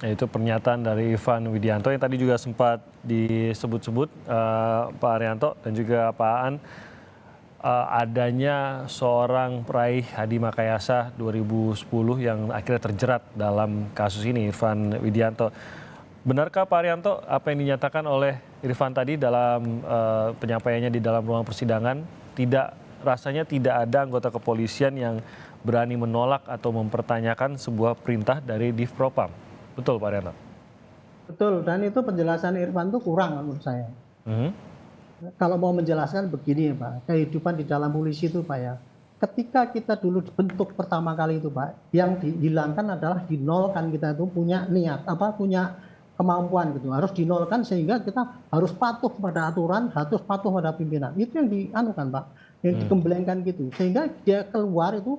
Ya, itu pernyataan dari Irfan Widianto yang tadi juga sempat disebut-sebut Pak Arianto dan juga Pak Aan, adanya seorang peraih Hadi Makayasa 2010 yang akhirnya terjerat dalam kasus ini, Irfan Widianto. Benarkah Pak Arianto apa yang dinyatakan oleh Irfan tadi dalam penyampaiannya di dalam ruang persidangan, rasanya tidak ada anggota kepolisian yang berani menolak atau mempertanyakan sebuah perintah dari Div Propam? Betul Pak Arianto? Betul, dan itu penjelasan Irfan itu kurang menurut saya. Kalau mau menjelaskan begini Pak, kehidupan di dalam polisi itu Pak ya, ketika kita dulu dibentuk pertama kali itu Pak, yang dihilangkan adalah dinolkan kita itu punya niat, punya kemampuan gitu, harus dinolkan sehingga kita harus patuh pada aturan, harus patuh pada pimpinan. Itu yang dianukan Pak, yang digemblengkan gitu, sehingga dia keluar itu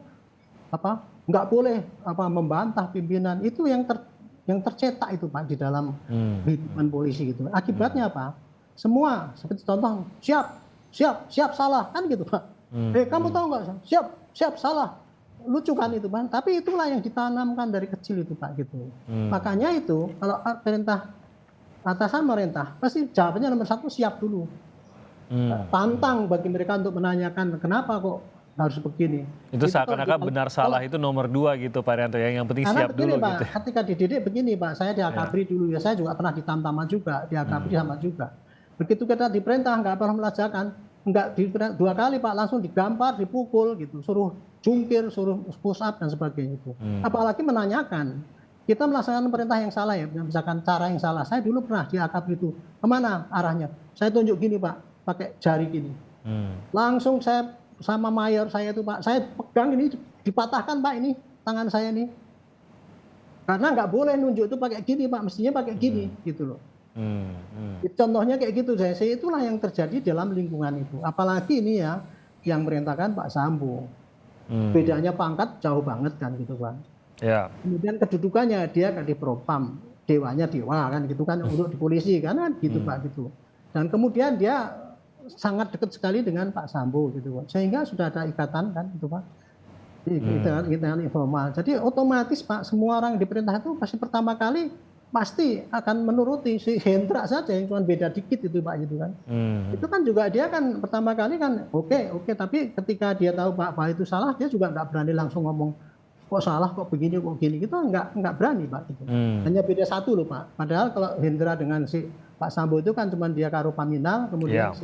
nggak boleh membantah pimpinan. Itu yang tercetak itu Pak di dalam kehidupan polisi gitu. Akibatnya apa? Semua seperti contoh siap salah kan gitu Pak. Kamu tahu nggak? Siap salah. Lucu kan itu Pak. Tapi itulah yang ditanamkan dari kecil itu Pak gitu. Makanya itu kalau perintah atasan merintah pasti jawabannya nomor satu siap dulu. Pantang bagi mereka untuk menanyakan kenapa kok harus begini. Itu seakan-akan benar salah itu nomor 2 gitu Pak Arianto, yang penting siap dulu Pak, gitu. ketika dididik begini Pak, saya di Akabri dulu ya, saya juga pernah di Tamtama juga, di Akabri sama juga. Begitu kita diperintah nggak pernah melaksanakan, nggak diperintah 2 kali Pak, langsung digampar, dipukul gitu, suruh jungkir, suruh push up dan sebagainya itu. Apalagi menanyakan, kita melaksanakan perintah yang salah ya, misalkan cara yang salah. Saya dulu pernah di Akabri itu, kemana arahnya? Saya tunjuk gini Pak, pakai jari gini. Langsung saya sama mayor saya itu Pak, saya pegang ini dipatahkan Pak ini tangan saya ini, karena nggak boleh nunjuk itu pakai gini Pak, mestinya pakai gini gitu loh. Contohnya kayak gitu saya itulah yang terjadi dalam lingkungan itu. Apalagi ini ya yang merintahkan Pak Sambo, bedanya pangkat jauh banget kan gitu Pak. Ya. Kemudian kedudukannya dia kan di Propam, dewanya dewa kan gitu kan, untuk di polisi kan gitu Pak gitu. Dan kemudian dia sangat dekat sekali dengan Pak Sambo gitu Pak. Sehingga sudah ada ikatan kan itu Pak. Ikatan informal. Jadi otomatis Pak, semua orang yang diperintah itu pasti pertama kali pasti akan menuruti. Si Hendra saja yang cuma beda dikit itu Pak gitu kan. Itu kan juga dia kan pertama kali kan oke, tapi ketika dia tahu Pak itu salah, dia juga nggak berani langsung ngomong kok salah, kok begini, kok gini. Itu nggak berani Pak gitu. Hanya beda satu loh Pak. Padahal kalau Hendra dengan si Pak Sambo itu kan cuma dia Karopaminal, kemudian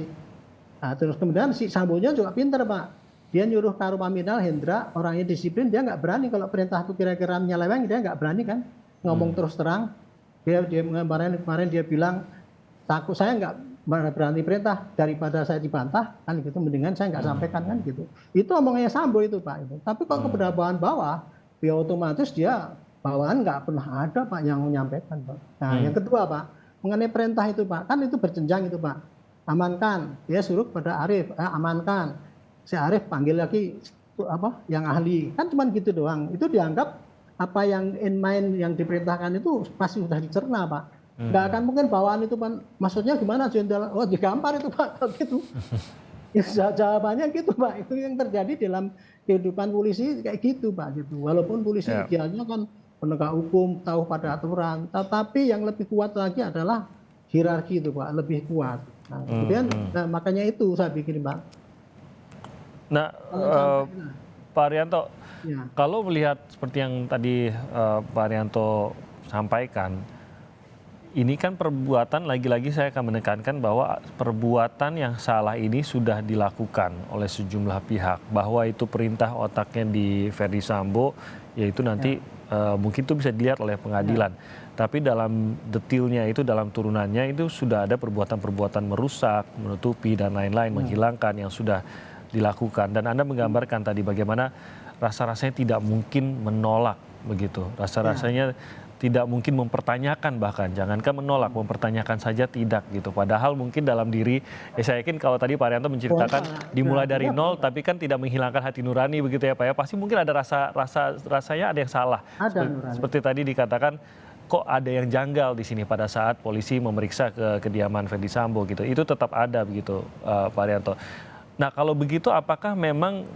terus kemudian si Sambonya juga pinter Pak. Dia nyuruh Karopaminal, Hendra, orangnya disiplin, dia nggak berani kalau perintah itu kira-kira menyeleweng, dia nggak berani kan ngomong terus terang. Dia kemarin dia bilang, takut saya nggak berani perintah daripada saya dibantah kan gitu, mendingan saya nggak sampaikan kan gitu. Itu omongannya Sambo itu Pak itu. Tapi kalau kepada bawahan bawah, ya otomatis dia bawahan nggak pernah ada Pak yang menyampaikan Pak. Nah yang kedua Pak, mengenai perintah itu Pak, kan itu berjenjang itu Pak. Amankan, dia suruh pada Arif, amankan. Si Arif panggil lagi yang ahli, kan cuma gitu doang. Itu dianggap apa yang in mind yang diperintahkan itu pasti sudah dicerna Pak. Nggak akan mungkin bawaan itu Pak, maksudnya gimana jenderal? Oh digampar itu Pak, gitu. Jawabannya gitu Pak, itu yang terjadi dalam kehidupan polisi kayak gitu Pak gitu. Walaupun polisi idealnya kan penegak hukum, tahu pada aturan, tetapi yang lebih kuat lagi adalah hierarki itu Pak, lebih kuat. Nah, kemudian makanya itu saya pikir Pak. Nah, Pak Arianto, kalau melihat seperti yang tadi Pak Arianto sampaikan, ini kan perbuatan, lagi-lagi saya akan menekankan bahwa perbuatan yang salah ini sudah dilakukan oleh sejumlah pihak, bahwa itu perintah otaknya di Ferdi Sambo, yaitu nanti mungkin itu bisa dilihat oleh pengadilan. Tapi dalam detailnya itu, dalam turunannya itu sudah ada perbuatan-perbuatan merusak, menutupi dan lain-lain, menghilangkan yang sudah dilakukan. Dan Anda menggambarkan tadi bagaimana rasa-rasanya tidak mungkin menolak begitu. Rasa-rasanya tidak mungkin mempertanyakan, bahkan jangankan menolak, mempertanyakan saja tidak gitu. Padahal mungkin dalam diri, saya yakin kalau tadi Pak Arianto menceritakan dimulai dari nol, tapi kan tidak menghilangkan hati nurani begitu ya Pak ya. Pasti mungkin ada rasanya ada yang salah. Seperti tadi dikatakan, kok ada yang janggal di sini pada saat polisi memeriksa ke kediaman Ferdi Sambo gitu. Itu tetap ada begitu Pak Arianto. Nah kalau begitu apakah memang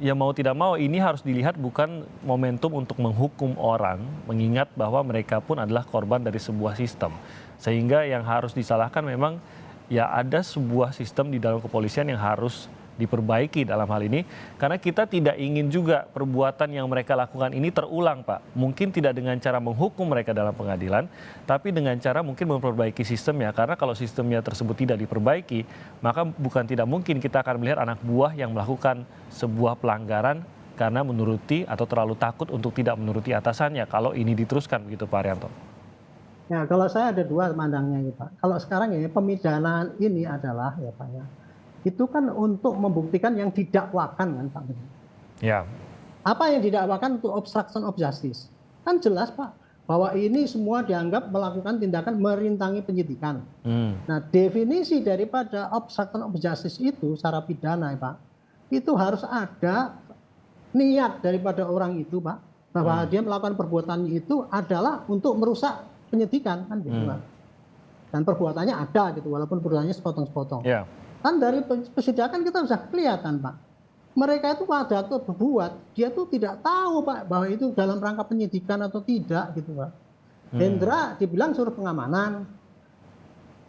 ya mau tidak mau ini harus dilihat bukan momentum untuk menghukum orang, mengingat bahwa mereka pun adalah korban dari sebuah sistem. Sehingga yang harus disalahkan memang ya ada sebuah sistem di dalam kepolisian yang harus diperbaiki dalam hal ini, karena kita tidak ingin juga perbuatan yang mereka lakukan ini terulang, Pak. Mungkin tidak dengan cara menghukum mereka dalam pengadilan, tapi dengan cara mungkin memperbaiki sistemnya. Karena kalau sistemnya tersebut tidak diperbaiki, maka bukan tidak mungkin kita akan melihat anak buah yang melakukan sebuah pelanggaran karena menuruti atau terlalu takut untuk tidak menuruti atasannya. Kalau ini diteruskan begitu, Pak Haryanto. Ya, kalau saya ada dua pandangnya, ya, Pak. Kalau sekarang ya pemidanaan ini adalah ya Pak ya, itu kan untuk membuktikan yang didakwakan kan Pak. Ya. Apa yang didakwakan untuk obstruction of justice? Kan jelas Pak, bahwa ini semua dianggap melakukan tindakan merintangi penyidikan. Nah, definisi daripada obstruction of justice itu secara pidana ya Pak, itu harus ada niat daripada orang itu Pak, bahwa dia melakukan perbuatan itu adalah untuk merusak penyidikan kan gitu Pak. Dan perbuatannya ada gitu, walaupun perbuatannya sepotong-sepotong. Ya. Kan dari persidangan kita bisa kelihatan Pak, mereka itu pada waktu berbuat, dia tuh tidak tahu Pak bahwa itu dalam rangka penyidikan atau tidak gitu Pak. Hendra dibilang suruh pengamanan,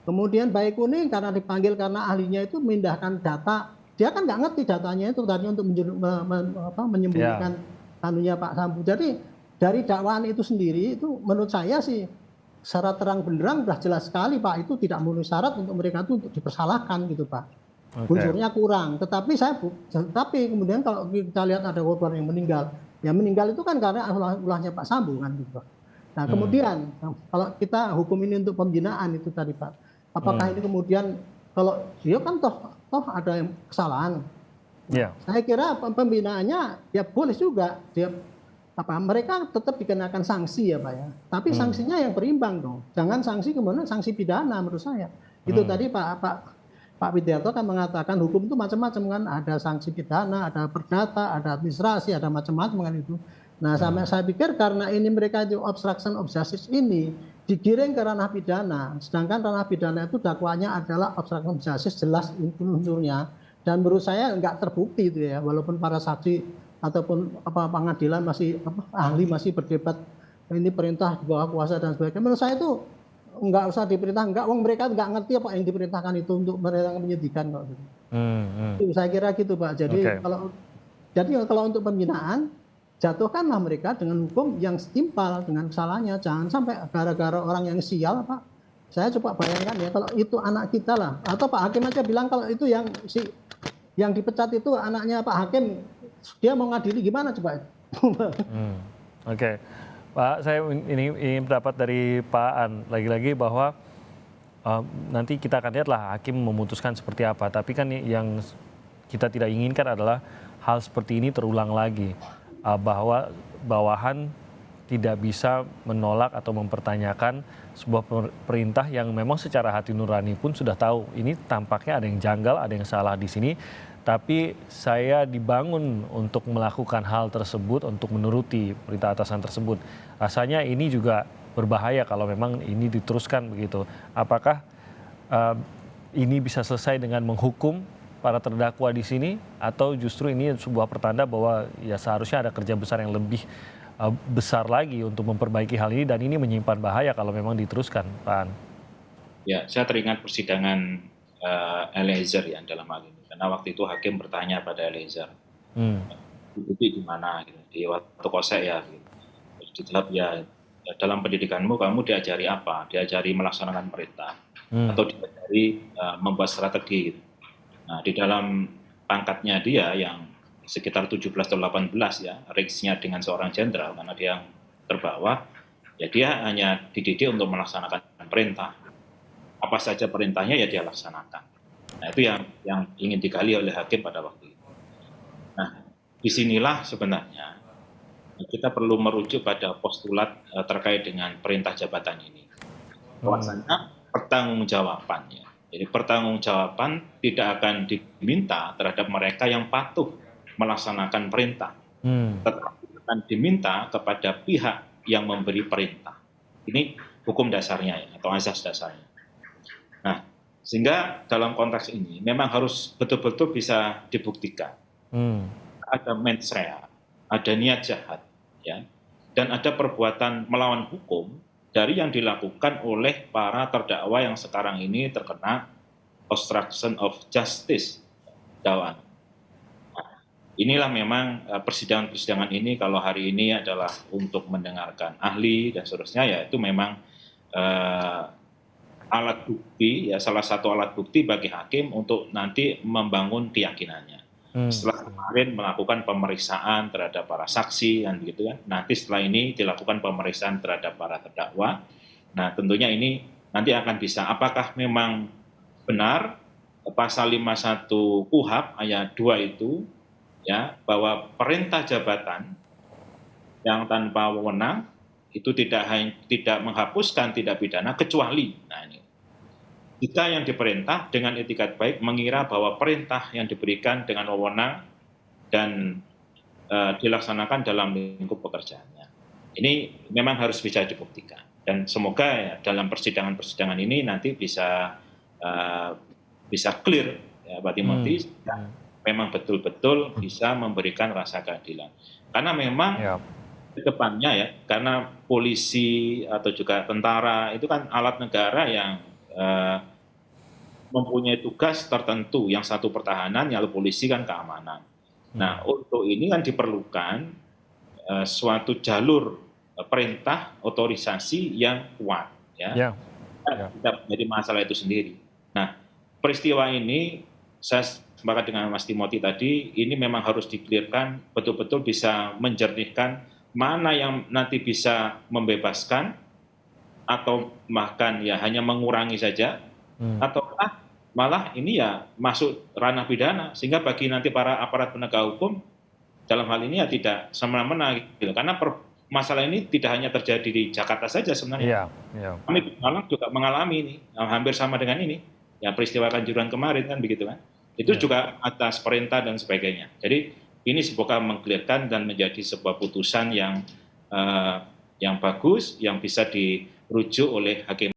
kemudian Baik Kuning karena dipanggil karena ahlinya itu memindahkan data, dia kan nggak ngerti datanya itu tadinya untuk menyembunyikan anunya Pak Sambo. Jadi dari dakwaan itu sendiri itu menurut saya sih secara terang benderang sudah jelas sekali Pak, itu tidak memenuhi syarat untuk mereka itu untuk dipersalahkan gitu Pak. Unsurnya kurang. Tetapi kemudian kalau kita lihat ada korban yang meninggal, ya meninggal itu kan karena ulahnya Pak Sambo kan gitu Pak. Nah kemudian kalau kita hukum ini untuk pembinaan itu tadi Pak, apakah ini kemudian kalau dia kan toh ada yang kesalahan. Yeah. Saya kira pembinaannya ya boleh juga dia mereka tetap dikenakan sanksi ya Pak ya. Tapi sanksinya yang berimbang dong. Jangan sanksi kemudian sanksi pidana menurut saya. Itu tadi Pak Widiarto kan mengatakan hukum itu macam-macam kan. Ada sanksi pidana, ada perdata, ada administrasi, ada macam-macam kan itu. Nah saya pikir karena ini mereka itu obstruction of justice ini digiring ke ranah pidana. Sedangkan ranah pidana itu dakwanya adalah obstruction of justice, jelas unsurnya. Dan menurut saya nggak terbukti itu ya. Walaupun para saksi ataupun pengadilan masih ahli masih berdebat ini perintah di bawah kuasa dan sebagainya. Menurut saya itu nggak usah diperintah, mereka nggak ngerti apa yang diperintahkan itu untuk mereka penyidikan kok. Itu saya kira gitu Pak. Jadi kalau untuk pembinaan jatuhkanlah mereka dengan hukum yang setimpal dengan kesalahannya. Jangan sampai gara-gara orang yang sial Pak. Saya coba bayangkan ya kalau itu anak kita lah, atau Pak Hakim aja bilang kalau itu yang dipecat itu anaknya Pak Hakim, dia mau ngadili gimana coba? Oke. Pak, saya ini pendapat dari Pak An lagi-lagi bahwa nanti kita akan lihatlah hakim memutuskan seperti apa. Tapi kan yang kita tidak inginkan adalah hal seperti ini terulang lagi, bahwa bawahan tidak bisa menolak atau mempertanyakan sebuah perintah yang memang secara hati nurani pun sudah tahu ini tampaknya ada yang janggal, ada yang salah di sini. Tapi saya dibangun untuk melakukan hal tersebut, untuk menuruti perintah atasan tersebut. Rasanya ini juga berbahaya kalau memang ini diteruskan begitu. Apakah ini bisa selesai dengan menghukum para terdakwa di sini, atau justru ini sebuah pertanda bahwa ya seharusnya ada kerja besar yang lebih besar lagi untuk memperbaiki hal ini, dan ini menyimpan bahaya kalau memang diteruskan, Pak An? Ya, saya teringat persidangan Eliezer ya dalam hal ini. Karena waktu itu hakim bertanya pada Eliezer, itu di mana? Gitu. Di waktu kosek ya. Gitu. Terus dijawab ya dalam pendidikanmu kamu diajari apa? Diajari melaksanakan perintah atau diajari membuat strategi. Gitu. Nah di dalam pangkatnya dia yang sekitar 17 atau 18 ya, range-nya dengan seorang jenderal karena dia yang terbawah, ya dia hanya dididik untuk melaksanakan perintah. Apa saja perintahnya ya dia laksanakan. Nah itu yang ingin digali oleh hakim pada waktu itu. Nah disinilah sebenarnya kita perlu merujuk pada postulat terkait dengan perintah jabatan ini. Bahwasanya pertanggungjawabannya. Jadi pertanggungjawaban tidak akan diminta terhadap mereka yang patuh melaksanakan perintah, tetapi akan diminta kepada pihak yang memberi perintah. Ini hukum dasarnya ya, atau asas dasarnya. Nah, sehingga dalam konteks ini memang harus betul-betul bisa dibuktikan. ada mens rea, ada niat jahat, ya, dan ada perbuatan melawan hukum dari yang dilakukan oleh para terdakwa yang sekarang ini terkena obstruction of justice dakwaan. Nah, inilah memang persidangan-persidangan ini kalau hari ini adalah untuk mendengarkan ahli dan seterusnya, ya itu memang alat bukti, ya salah satu alat bukti bagi hakim untuk nanti membangun keyakinannya. Setelah kemarin melakukan pemeriksaan terhadap para saksi dan begitu kan, nanti setelah ini dilakukan pemeriksaan terhadap para terdakwa. Nah, tentunya ini nanti akan bisa apakah memang benar pasal 51 KUHP ayat 2 itu, ya, bahwa perintah jabatan yang tanpa wewenang itu tidak menghapuskan tindak pidana kecuali, nah ini, jika yang diperintah dengan etikat baik mengira bahwa perintah yang diberikan dengan wewenang dan dilaksanakan dalam lingkup pekerjaannya. Ini memang harus bisa dibuktikan, dan semoga ya, dalam persidangan-persidangan ini nanti bisa clear, ya, Pak Timothy, memang betul-betul bisa memberikan rasa keadilan. Karena memang ke depannya, ya, karena polisi atau juga tentara itu kan alat negara yang mempunyai tugas tertentu, yang satu pertahanan, yang polisi kan keamanan. Nah, untuk ini kan diperlukan suatu jalur perintah otorisasi yang kuat, ya. Tidak menjadi masalah itu sendiri. Nah, peristiwa ini saya sepakat dengan Mas Timothy tadi, ini memang harus di-clearkan, betul-betul bisa menjernihkan mana yang nanti bisa membebaskan atau bahkan ya hanya mengurangi saja, ataukah malah ini ya masuk ranah pidana, sehingga bagi nanti para aparat penegak hukum dalam hal ini ya tidak semena-mena gitu. Karena masalah ini tidak hanya terjadi di Jakarta saja sebenarnya. Kami di Malang juga mengalami ini, hampir sama dengan ini, ya peristiwa Kanjuruhan kemarin kan begitu kan. Itu juga atas perintah dan sebagainya. Jadi ini semoga mengklirkan dan menjadi sebuah putusan yang bagus, yang bisa dirujuk oleh hakim.